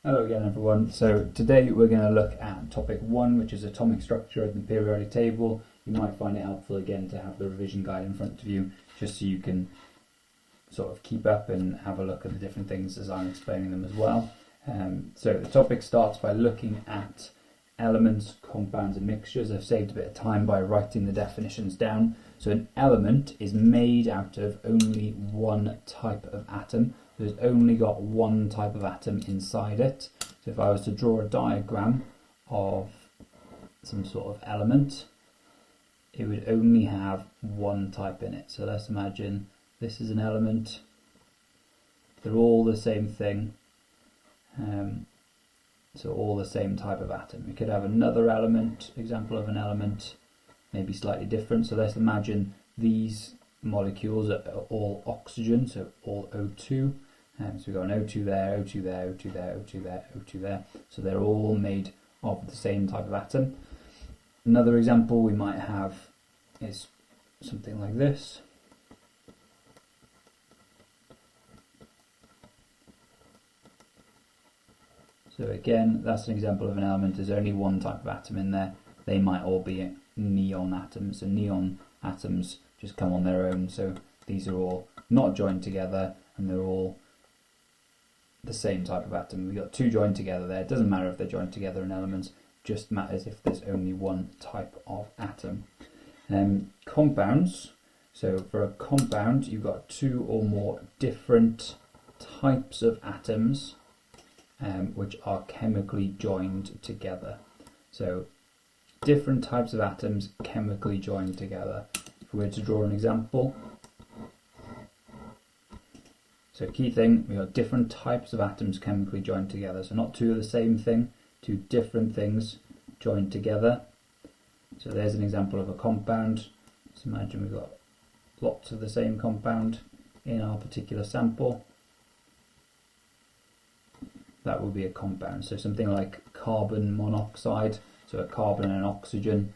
Hello again everyone. So today we're going to look at topic 1, which is atomic structure of the periodic table. You might find it helpful again to have the revision guide in front of you, just so you can sort of keep up and have a look at the different things as I'm explaining them as well. So the topic starts by looking at elements, compounds and mixtures. I've saved a bit of time by writing the definitions down. So an element is made out of only one type of atom. There's only got one type of atom inside it. So if I was to draw a diagram of some sort of element, it would only have one type in it. So let's imagine this is an element. They're all the same thing. So all the same type of atom. We could have another element, example of an element, maybe slightly different. So let's imagine these molecules are all oxygen, so all O2. So we've got an O2 there, O2 there, O2 there, O2 there, O2 there. So they're all made of the same type of atom. Another example we might have is something like this. So again, that's an example of an element. There's only one type of atom in there. They might all be neon atoms. So neon atoms just come on their own. So these are all not joined together and they're all the same type of atom. We've got two joined together there. It doesn't matter if they're joined together in elements, just matters if there's only one type of atom. Compounds. So for a compound, you've got two or more different types of atoms which are chemically joined together. So different types of atoms chemically joined together. If we were to draw an example, so key thing, we got different types of atoms chemically joined together. So not two of the same thing, two different things joined together. So there's an example of a compound. So imagine we've got lots of the same compound in our particular sample. That would be a compound. So something like carbon monoxide, so a carbon and an oxygen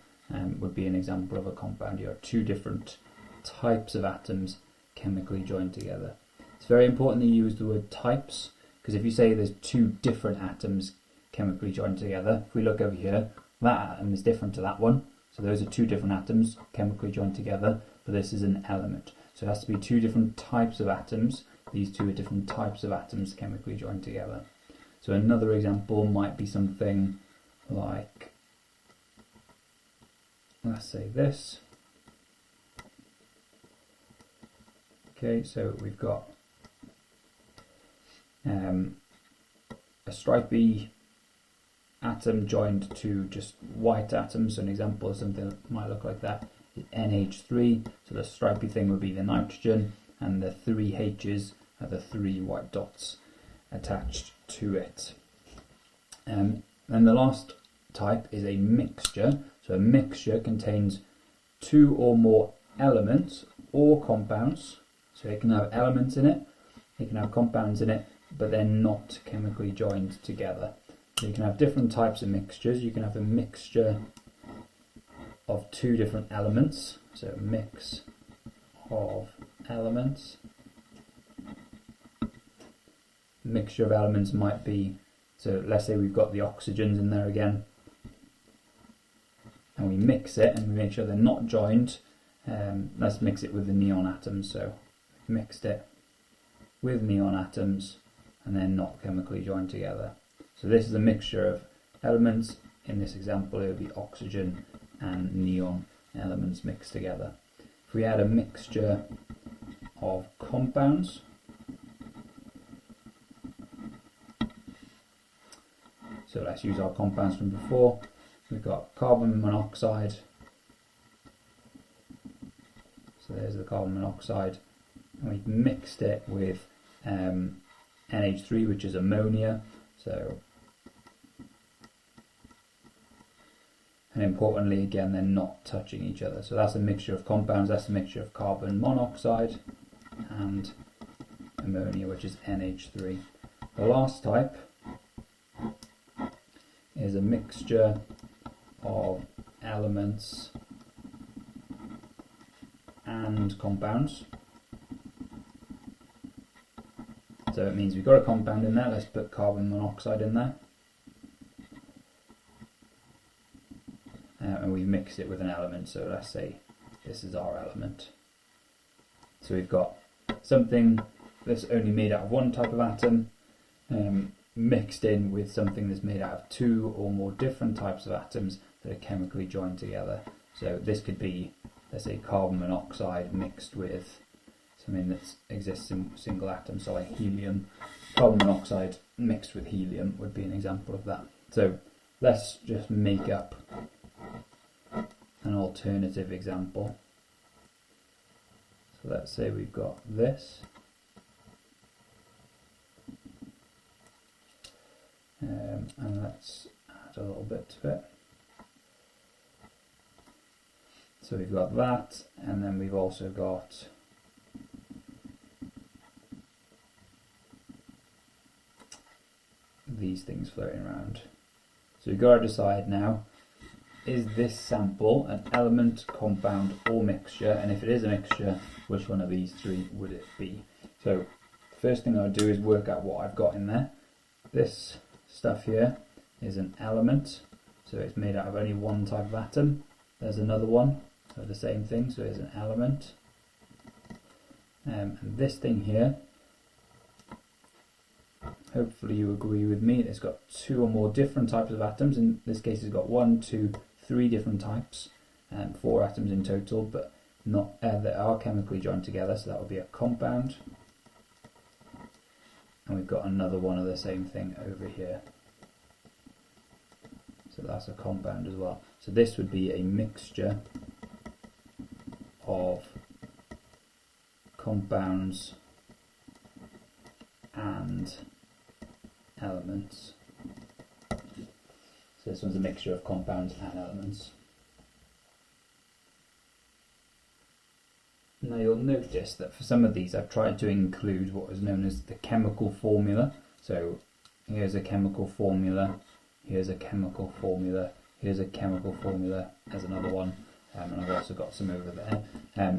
would be an example of a compound. You have two different types of atoms chemically joined together. It's very important that you use the word types, because if you say there's two different atoms chemically joined together, if we look over here, that atom is different to that one. So those are two different atoms chemically joined together, but this is an element. So it has to be two different types of atoms. These two are different types of atoms chemically joined together. So another example might be something like, let's say this. Okay, so we've got a stripy atom joined to just white atoms. So an example of something that might look like that is NH3. So the stripy thing would be the nitrogen, and the three H's are the three white dots attached to it. And the last type is a mixture. So a mixture contains two or more elements or compounds. So it can have elements in it, it can have compounds in it, but they're not chemically joined together. So you can have different types of mixtures. You can have a mixture of two different elements, so a mix of elements. Mixture of elements might be, so let's say we've got the oxygens in there again, and we mix it and we make sure they're not joined. Let's mix it with the neon atoms. So mixed it with neon atoms and they're not chemically joined together. So this is a mixture of elements. In this example it would be oxygen and neon elements mixed together. If we had a mixture of compounds, so let's use our compounds from before. We've got carbon monoxide. So there's the carbon monoxide. And we've mixed it with NH3, which is ammonia. So, and importantly, again, they're not touching each other. So that's a mixture of compounds. That's a mixture of carbon monoxide and ammonia, which is NH3. The last type is a mixture of elements and compounds. So it means we've got a compound in there. Let's put carbon monoxide in there. And we've mixed it with an element, so let's say this is our element. So we've got something that's only made out of one type of atom mixed in with something that's made out of two or more different types of atoms that are chemically joined together. So this could be, let's say, carbon monoxide mixed with something that exists in single atoms, so like helium. Carbon monoxide mixed with helium would be an example of that. So let's just make up an alternative example. So let's say we've got this, and let's add a little bit to it. So we've got that, and then we've also got these things floating around. So we've got to decide now, is this sample an element, compound or mixture, and if it is a mixture, which one of these three would it be? So first thing I'll do is work out what I've got in there. This stuff here is an element, so it's made out of only one type of atom. There's another one of the same thing, so it's an element. And this thing here, hopefully you agree with me, it's got two or more different types of atoms. In this case it's got 1, 2, 3 different types, 4 atoms in total, but not that are chemically joined together, so that would be a compound. And we've got another one of the same thing over here, so that's a compound as well. So this would be a mixture of compounds and elements. So this one's a mixture of compounds and elements. Now you'll notice that for some of these I've tried to include what is known as the chemical formula. So here's a chemical formula, here's a chemical formula, here's a chemical formula, there's another one, and I've also got some over there.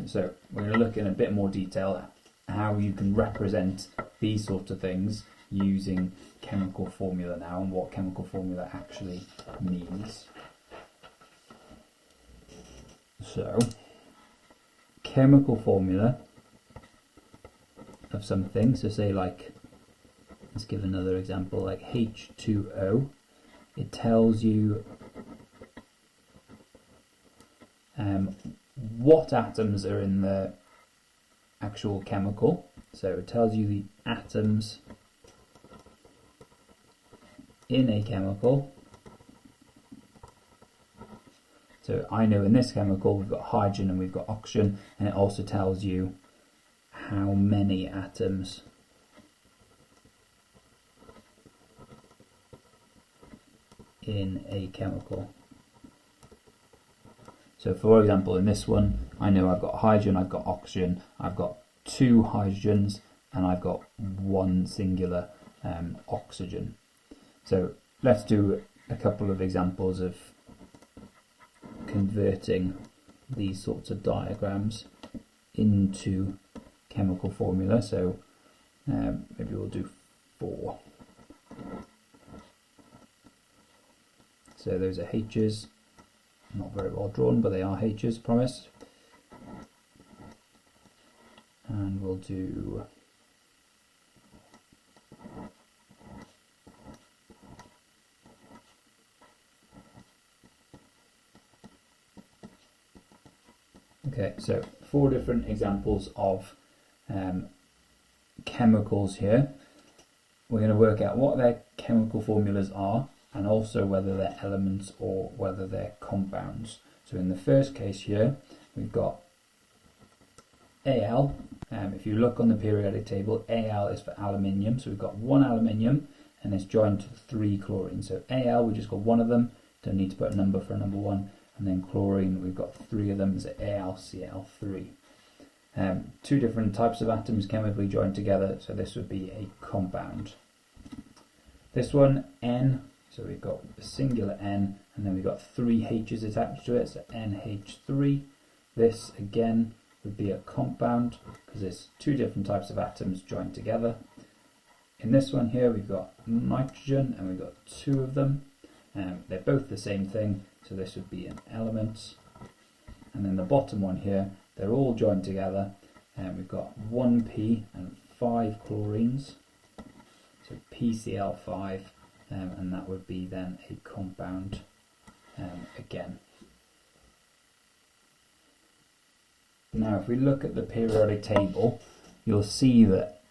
So we're going to look in a bit more detail at how you can represent these sorts of things using chemical formula now, and what chemical formula actually means. So, chemical formula of something, so say like, let's give another example, like H2O, it tells you what atoms are in the actual chemical, so it tells you the atoms in a chemical. So I know in this chemical we've got hydrogen and we've got oxygen, and it also tells you how many atoms in a chemical. So for example in this one I know I've got hydrogen, I've got oxygen, I've got 2 hydrogens, and I've got 1 singular oxygen. So let's do a couple of examples of converting these sorts of diagrams into chemical formula. So maybe we'll do 4. So those are H's, not very well drawn, but they are H's, promise. And we'll do okay, so 4 different examples of chemicals here. We're going to work out what their chemical formulas are, and also whether they're elements or whether they're compounds. So in the first case here, we've got Al. If you look on the periodic table, Al is for aluminium. So we've got 1 aluminium and it's joined to 3 chlorine. So Al, we just got 1 of them, don't need to put a number for number 1. And then chlorine, we've got 3 of them, so AlCl3. 2 different types of atoms chemically joined together, so this would be a compound. This one, N, so we've got a singular N, and then we've got 3 H's attached to it, so NH3. This again would be a compound, because it's 2 different types of atoms joined together. in this one here we've got nitrogen, and we've got 2 of them. They're both the same thing, so this would be an element. And then the bottom one here, they're all joined together, and we've got 1p and 5 chlorines, so PCl5, and that would be then a compound again. Now if we look at the periodic table, you'll see that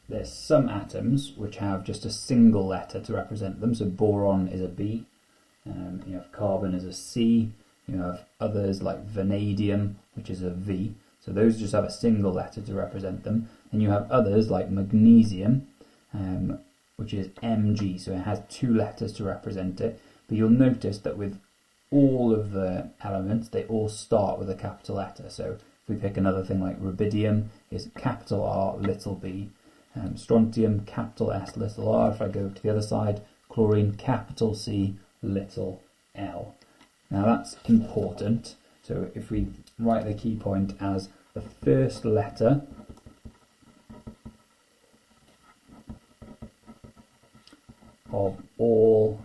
there's some atoms which have just a single letter to represent them. So boron is a B, you have carbon as a C, you have others like vanadium, which is a V. So those just have a single letter to represent them. And you have others like magnesium, which is Mg, so it has 2 letters to represent it. But you'll notice that with all of the elements, they all start with a capital letter. So if we pick another thing like rubidium, is capital R, little b. Strontium, capital S, little r. If I go to the other side, chlorine, capital C, little l. Now that's important. So if we write the key point as the first letter of all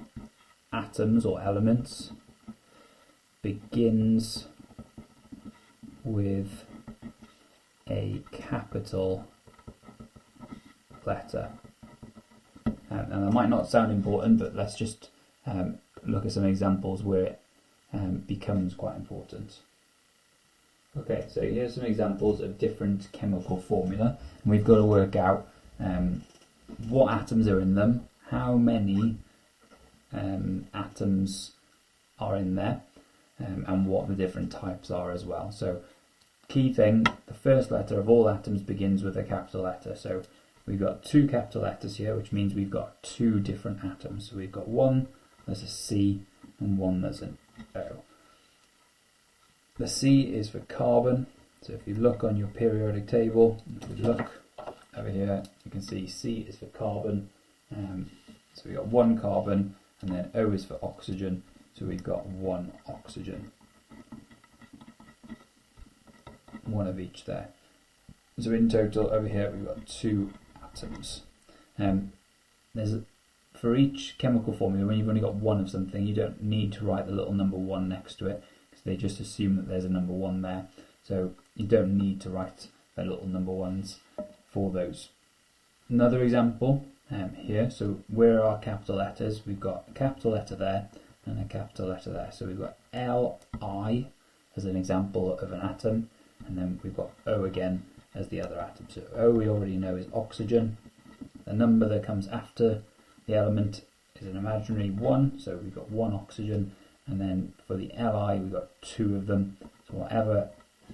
atoms or elements begins with a capital letter. And that might not sound important, but let's just look at some examples where it becomes quite important. Okay, so here's some examples of different chemical formula, and we've got to work out what atoms are in them, how many atoms are in there, and what the different types are as well. So key thing, the first letter of all atoms begins with a capital letter. So we've got 2 capital letters here, which means we've got 2 different atoms. So we've got one that's a C and one that's an O. The C is for carbon. So if you look on your periodic table, if we look over here, you can see C is for carbon. So we've got 1 carbon, and then O is for oxygen. So we've got 1 oxygen. 1 of each there. So in total over here we've got 2 atoms. For each chemical formula, when you've only got 1 of something, you don't need to write the little number 1 next to it, because they just assume that there's a number 1 there. So you don't need to write the little number 1s for those. Another example here, so where are our capital letters? We've got a capital letter there and a capital letter there. So we've got Li as an example of an atom, and then we've got O again as the other atom. So O we already know is oxygen. The number that comes after the element is an imaginary 1, so we've got 1 oxygen, and then for the Li we've got 2 of them. So whatever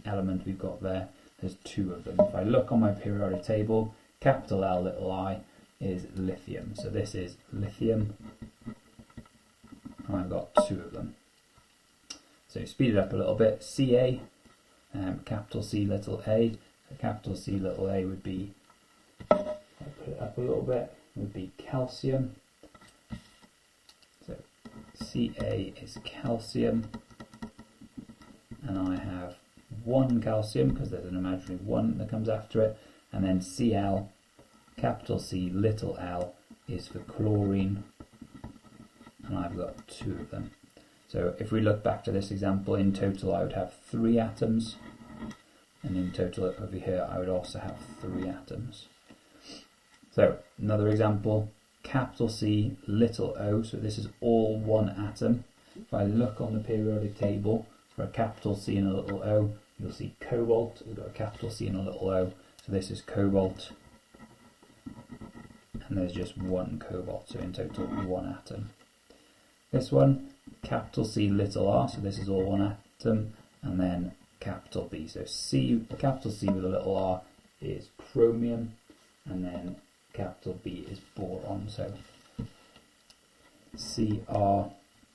element we've got there, there's 2 of them. If I look on my periodic table, capital L, little I is lithium. So this is lithium, and I've got 2 of them. So speed it up a little bit. Ca, capital C, little a. So capital C, little a would be, I'll put it up a little bit, would be calcium. So Ca is calcium, and I have 1 calcium because there's an imaginary 1 that comes after it, and then Cl, capital C, little l, is for chlorine, and I've got 2 of them. So if we look back to this example, in total I would have 3 atoms, and in total over here I would also have 3 atoms. So another example, capital C, little o, so this is all 1 atom. If I look on the periodic table for a capital C and a little o, you'll see cobalt, we've got a capital C and a little o, so this is cobalt, and there's just 1 cobalt, so in total 1 atom. This one, capital C, little r, so this is all 1 atom, and then capital B, so capital C with a little r is chromium, and then capital B is boron. So Cr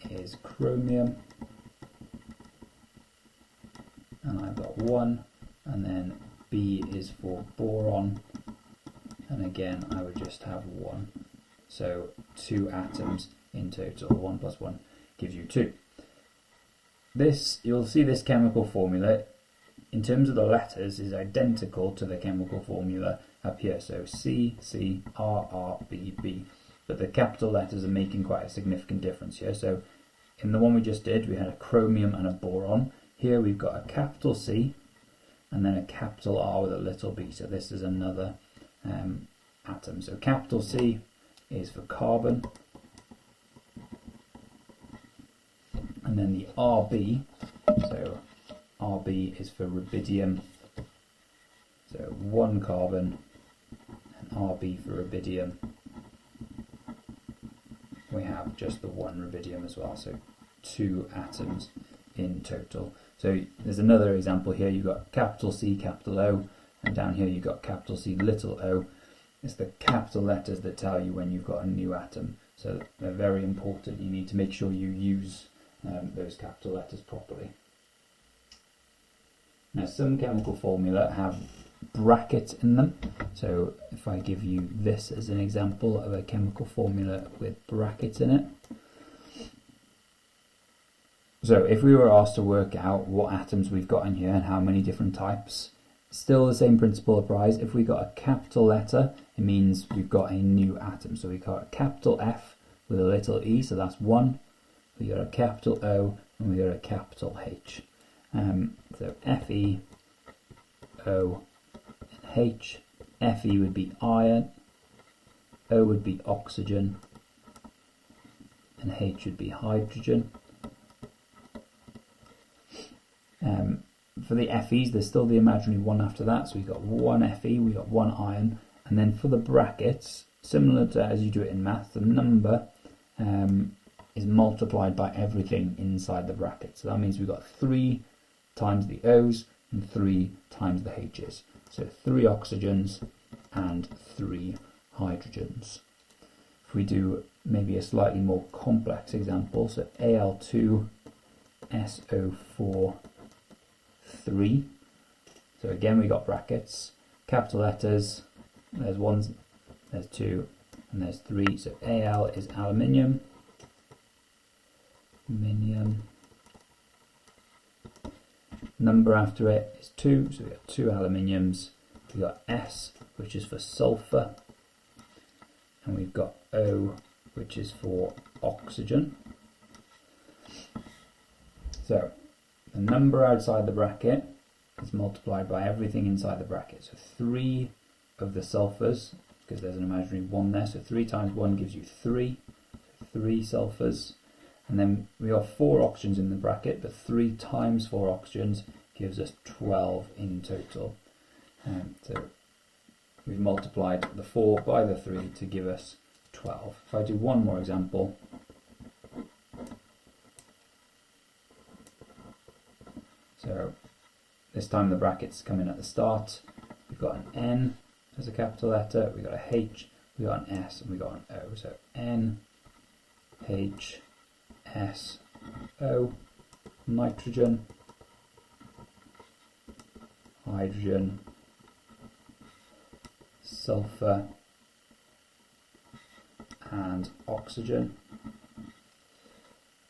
is chromium, and I've got 1, and then B is for boron, and again I would just have 1. So 2 atoms in total. 1 plus 1 gives you 2. This, you'll see this chemical formula in terms of the letters is identical to the chemical formula up here. So C, C, R, R, B, B. But the capital letters are making quite a significant difference here. So in the one we just did, we had a chromium and a boron. Here we've got a capital C and then a capital R with a little b. So this is another atom. So capital C is for carbon. And then the RB, so RB is for rubidium. So 1 carbon and RB for rubidium. We have just the 1 rubidium as well, so 2 atoms in total. So there's another example here. You've got capital C, capital O, and down here you've got capital C, little o. It's the capital letters that tell you when you've got a new atom. So they're very important. You need to make sure you use those capital letters properly. Now some chemical formula have brackets in them. So if I give you this as an example of a chemical formula with brackets in it. So if we were asked to work out what atoms we've got in here and how many different types, still the same principle applies. If we got a capital letter, it means we've got a new atom. So we've got a capital F with a little e, so that's 1. We got a capital O and we got a capital H. So Fe, O, and H. Fe would be iron, O would be oxygen, and H would be hydrogen. For the Fe's, there's still the imaginary 1 after that, so we've got 1 Fe, we've got 1 iron, and then for the brackets, similar to as you do it in math, the number is multiplied by everything inside the bracket. So that means we've got 3 times the O's and 3 times the H's. So 3 oxygens and 3 hydrogens. If we do maybe a slightly more complex example, so Al2SO4 3. So again we got brackets, capital letters, there's 1, there's 2, and there's 3. So Al is aluminium, number after it is 2, so we got 2 aluminiums. We got S, which is for sulfur, and we've got O, which is for oxygen. So the number outside the bracket is multiplied by everything inside the bracket. So 3 of the sulfurs, because there's an imaginary 1 there, so 3 times 1 gives you 3. 3 sulfurs. And then we have 4 oxygens in the bracket, but 3 times 4 oxygens gives us 12 in total. So we've multiplied the 4 by the 3 to give us 12. If I do one more example, so this time the brackets come in at the start. We've got an N as a capital letter, we've got a H, we've got an S, and we've got an O. So N, H, S, O, nitrogen, hydrogen, sulfur, and oxygen.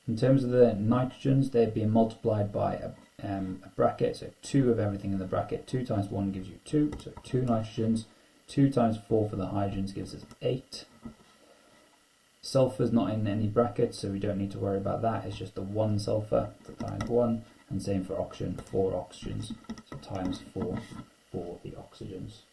In terms of the nitrogens, they're being multiplied by a bracket, so 2 of everything in the bracket. 2 times 1 gives you 2, so 2 nitrogens. 2 times 4 for the hydrogens gives us 8. Sulfur's not in any brackets, so we don't need to worry about that. It's just the 1 sulfur, so times 1, and same for oxygen, 4 oxygens, so times 4 for the oxygens.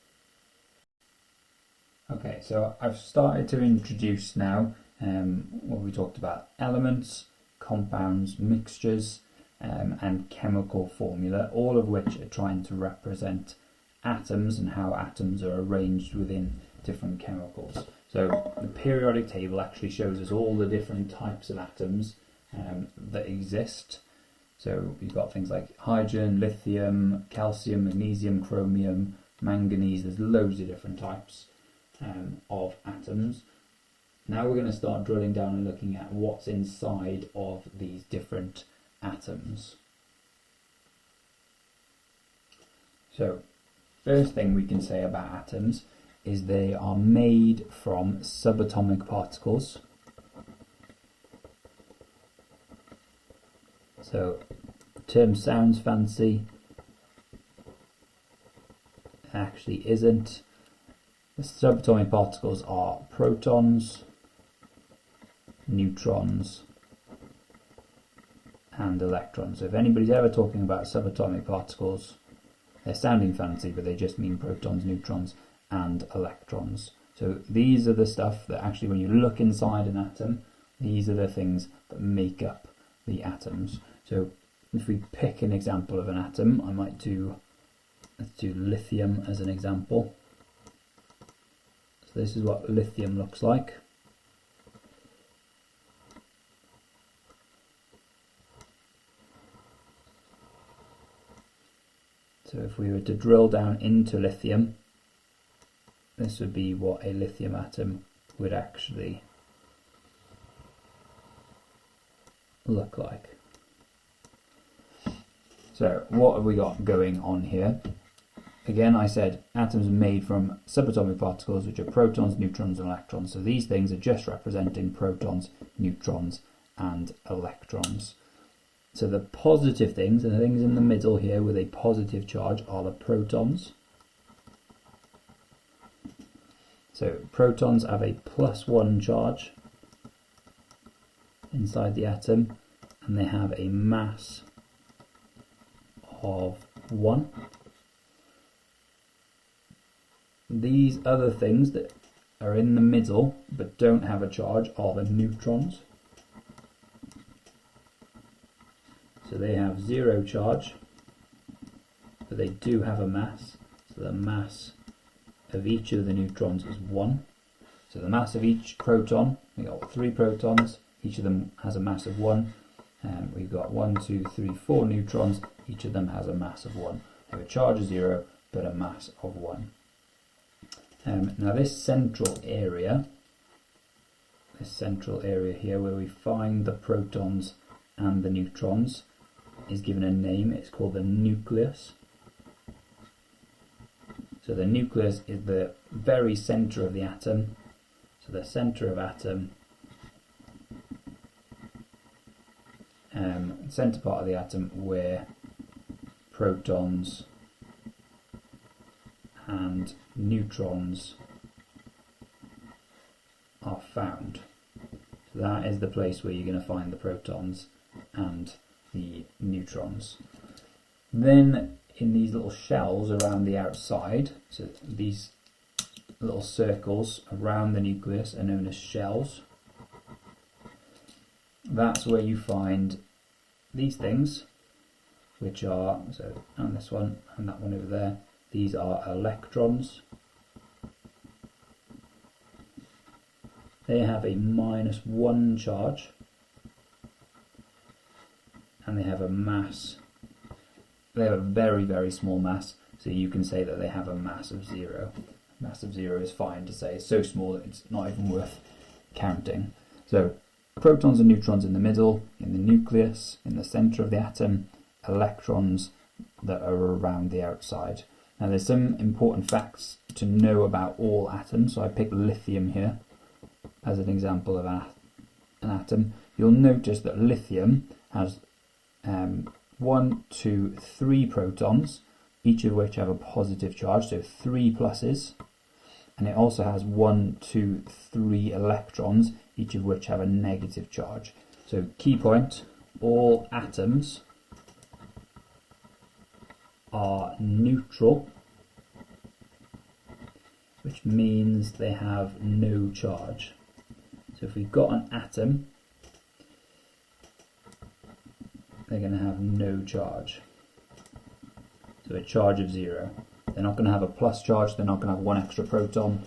Okay, so I've started to introduce now what we talked about: elements, compounds, mixtures, and chemical formula, all of which are trying to represent atoms and how atoms are arranged within different chemicals. So the periodic table actually shows us all the different types of atoms that exist. So we've got things like hydrogen, lithium, calcium, magnesium, chromium, manganese. There's loads of different types of atoms. Now we're going to start drilling down and looking at what's inside of these different atoms. So first thing we can say about atoms is they are made from subatomic particles. So the term sounds fancy, it actually isn't. The subatomic particles are protons, neutrons, and electrons. So if anybody's ever talking about subatomic particles, they're sounding fancy, but they just mean protons, neutrons, and electrons. So these are the stuff that actually, when you look inside an atom, these are the things that make up the atoms. So if we pick an example of an atom, let's do lithium as an example. So this is what lithium looks like. So if we were to drill down into lithium, this would be what a lithium atom would actually look like. So what have we got going on here? Again, I said atoms are made from subatomic particles, which are protons, neutrons, and electrons. So these things are just representing protons, neutrons, and electrons. So the positive things, and the things in the middle here with a positive charge, are the protons. So protons have a +1 charge inside the atom, and they have a mass of 1. These other things that are in the middle but don't have a charge are the neutrons. So they have 0 charge, but they do have a mass. So the mass of each of the neutrons is 1. So the mass of each proton, we've got 3 protons, each of them has a mass of 1. We've got 1, 2, 3, 4 neutrons, each of them has a mass of 1. They have a charge of 0, but a mass of 1. Now this central area here where we find the protons and the neutrons is given a name. It's called the nucleus. So the nucleus is the very centre of the atom. So the centre of atom, centre part of the atom where protons and neutrons are found. So that is the place where you're going to find the protons and the neutrons. Then in these little shells around the outside, so these little circles around the nucleus are known as shells. That's where you find these things, which are, and this one and that one over there, these are electrons. They have a -1 charge, and they have a mass. They have a very, very small mass, so you can say that they have a mass of 0. Mass of 0 is fine to say. It's so small that it's not even worth counting. So protons and neutrons in the middle, in the nucleus, in the centre of the atom, electrons that are around the outside. Now there's some important facts to know about all atoms, so I picked lithium here as an example of an atom. You'll notice that lithium has 1, 2, 3 protons, each of which have a positive charge, so 3 pluses, and it also has 1, 2, 3 electrons, each of which have a negative charge. So key point, all atoms are neutral, which means they have no charge. So if we've got an atom, they're going to have no charge. So a charge of 0. They're not going to have a plus charge, they're not going to have 1 extra proton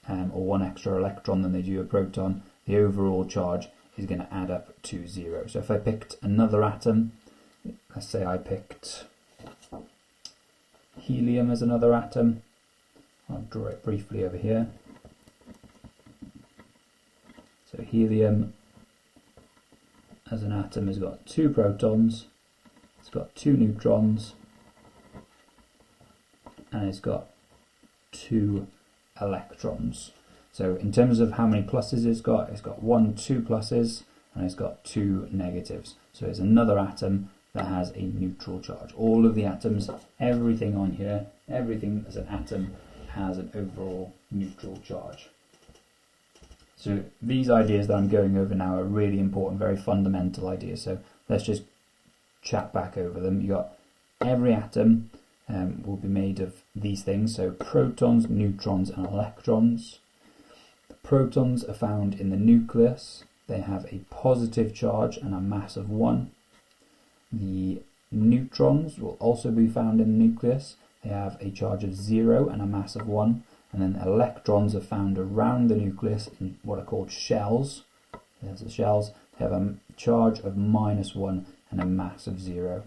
or 1 extra electron than they do a proton. The overall charge is going to add up to 0. So if I picked another atom, let's say I picked helium as another atom, I'll draw it briefly over here. So helium as an atom has got 2 protons, it's got 2 neutrons, and it's got 2 electrons. So in terms of how many pluses it's got 1, 2 pluses, and it's got 2 negatives. So it's another atom that has a neutral charge. All of the atoms, everything on here, everything as an atom has an overall neutral charge. So these ideas that I'm going over now are really important, very fundamental ideas. So let's just chat back over them. You got every atom will be made of these things, so protons, neutrons and electrons. The protons are found in the nucleus. They have a positive charge and a mass of 1. The neutrons will also be found in the nucleus. They have a charge of 0 and a mass of 1. And then electrons are found around the nucleus in what are called shells. There's the shells. They have a charge of -1 and a mass of 0.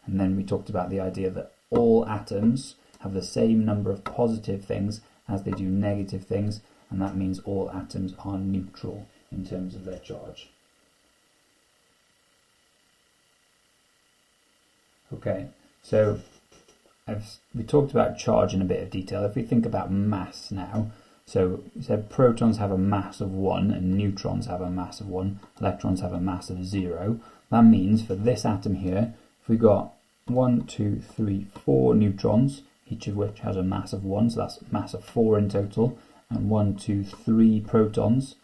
And then we talked about the idea that all atoms have the same number of positive things as they do negative things, and that means all atoms are neutral in terms of their charge. Okay, so we talked about charge in a bit of detail. If we think about mass now, so we said protons have a mass of 1 and neutrons have a mass of 1, electrons have a mass of 0. That means for this atom here, if we got 1, 2, 3, 4 neutrons, each of which has a mass of 1, so that's a mass of 4 in total, and 1, 2, 3 protons,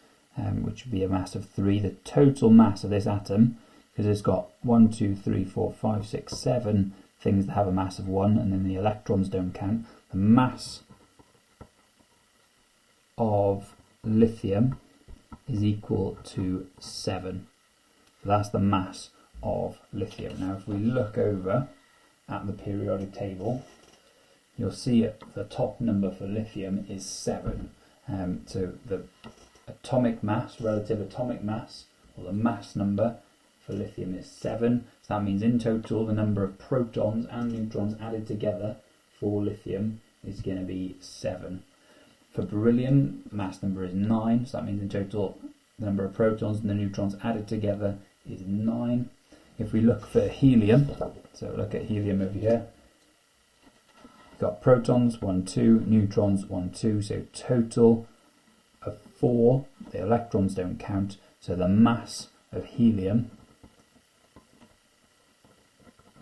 which would be a mass of 3. The total mass of this atom, because it's got 1, 2, 3, 4, 5, 6, 7 things that have a mass of 1, and then the electrons don't count, the mass of lithium is equal to 7. So that's the mass of lithium. Now if we look over at the periodic table, you'll see the top number for lithium is 7. So the atomic mass, relative atomic mass, or the mass number for lithium is 7. So that means in total the number of protons and neutrons added together for lithium is going to be 7. For beryllium, mass number is 9. So that means in total the number of protons and the neutrons added together is 9. If we look for helium, so look at helium over here, we've got protons 1, 2, neutrons 1, 2, so total of 4. The electrons don't count, so the mass of helium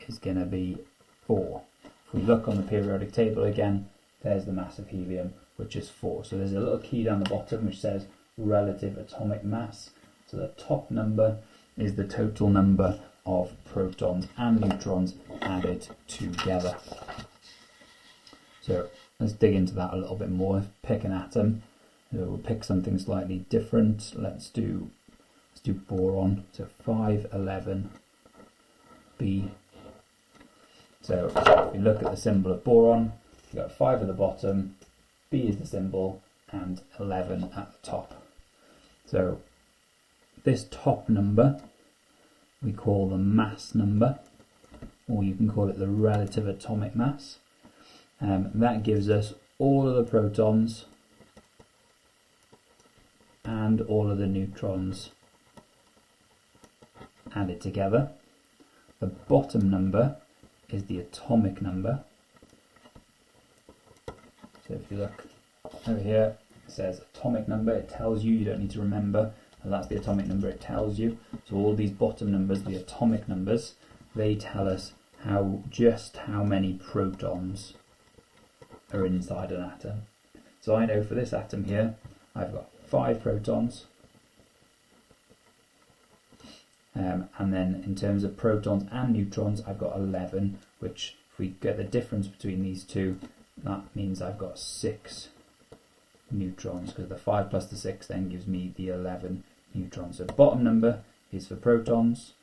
is going to be 4. If we look on the periodic table again, there's the mass of helium, which is 4. So there's a little key down the bottom which says relative atomic mass. So the top number is the total number of protons and neutrons added together. So let's dig into that a little bit more. Let's pick an atom. We'll pick something slightly different. Let's do boron. So 511B. So if we look at the symbol of boron, we've got 5 at the bottom, B is the symbol, and 11 at the top. So this top number we call the mass number, or you can call it the relative atomic mass. That gives us all of the protons and all of the neutrons added together. The bottom number is the atomic number. So if you look over here, it says atomic number. It tells you don't need to remember, and that's the atomic number it tells you. So all these bottom numbers, the atomic numbers, they tell us just how many protons are inside an atom. So I know for this atom here, I've got 5 protons, and then in terms of protons and neutrons, I've got 11, which if we get the difference between these two, that means I've got 6 neutrons, because the 5 plus the 6 then gives me the 11 neutrons. So bottom number is for protons,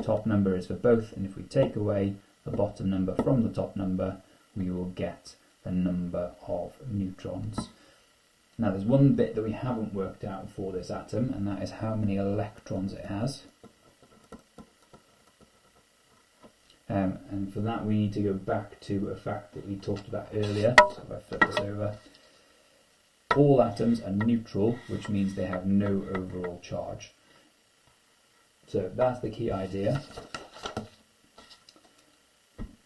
top number is for both, and if we take away the bottom number from the top number, we will get the number of neutrons. Now there's one bit that we haven't worked out for this atom, and that is how many electrons it has. And for that we need to go back to a fact that we talked about earlier. So if I flip this over, all atoms are neutral, which means they have no overall charge. So that's the key idea.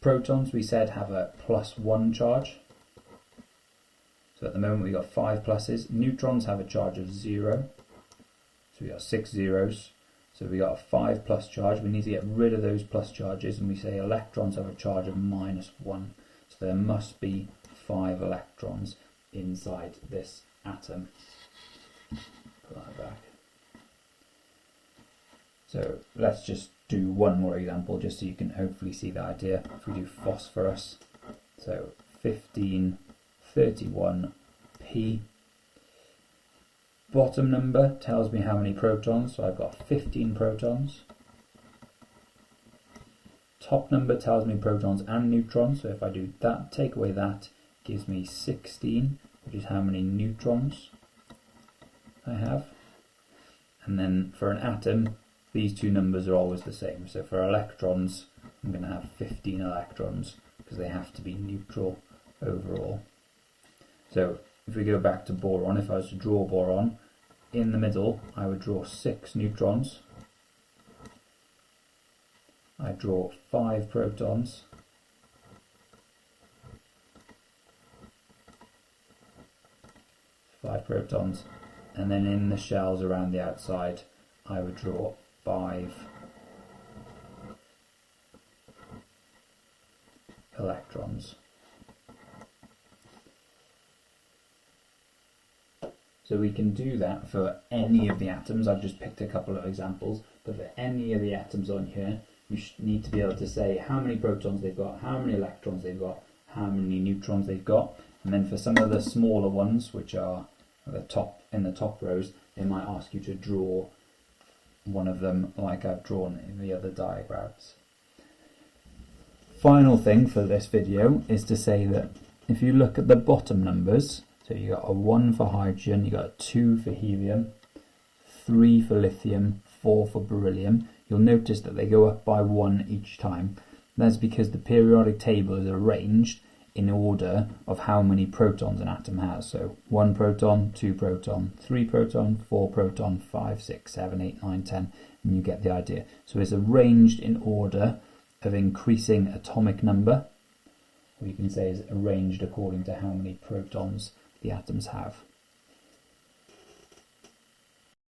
Protons, we said, have a +1 charge. So at the moment we've got 5 pluses. Neutrons have a charge of 0. So we got 6 zeros. So we got a 5 plus charge. We need to get rid of those plus charges, and we say electrons have a charge of -1. So there must be 5 electrons inside this atom. Put that back. So let's just do one more example just so you can hopefully see the idea. If we do phosphorus, so 1531p. Bottom number tells me how many protons, so I've got 15 protons. Top number tells me protons and neutrons, so if I do that, take away that, gives me 16, which is how many neutrons I have. And then for an atom, these two numbers are always the same. So for electrons, I'm going to have 15 electrons because they have to be neutral overall. So if we go back to boron, if I was to draw boron, in the middle I would draw 6 neutrons. I draw 5 protons. And then in the shells around the outside I would draw 5 electrons. So we can do that for any of the atoms. I've just picked a couple of examples, but for any of the atoms on here, you need to be able to say how many protons they've got, how many electrons they've got, how many neutrons they've got, and then for some of the smaller ones, which are in the top rows, they might ask you to draw one of them like I've drawn in the other diagrams. Final thing for this video is to say that if you look at the bottom numbers, so you got a 1 for hydrogen, you got a 2 for helium, 3 for lithium, 4 for beryllium, you'll notice that they go up by 1 each time. That's because the periodic table is arranged in order of how many protons an atom has. So 1 proton, 2 proton, 3 proton, 4 proton, 5, 6, 7, 8, 9, 10, and you get the idea. So it's arranged in order of increasing atomic number, or you can say is arranged according to how many protons the atoms have.